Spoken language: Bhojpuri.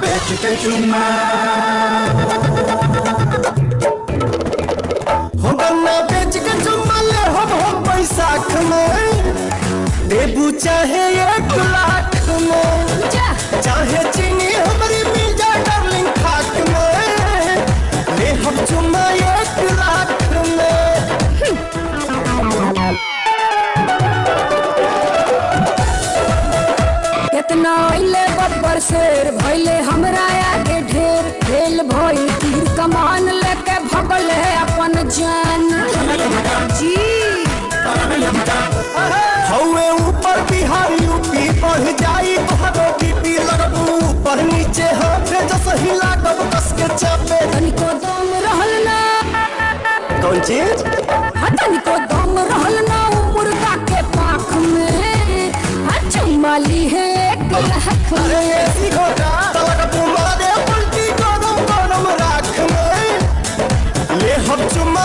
बेच के चुम्मा हो गन्ना बेच के चुम्मा ले हम बैसाख में देबू चाहे 1 लाख में चाहे चीनी हमारी मिल जा डार्लिंग खाक में ले हम चुम्मा 1 लाख में कितना अइले बब्बर शेर भइले हमरा आगे ढेर खेल भइल तीर कमान लेके भगल है अपन जान जी हौवे ऊपर बिहार यूपी बढ़ जाई तोहरो बीपी लगबू ऊपर नीचे हाथ जस हिला कब कस के चापे तनिको दम रहल ना कौन चीज तनिको दम रहल ना उ मुर्गा के पाख में चुम्माली है 1 लाख अरे ऐसी घोटा तलक तुम्हारे पलटी कदम कदम राख में ले हम चुम्मा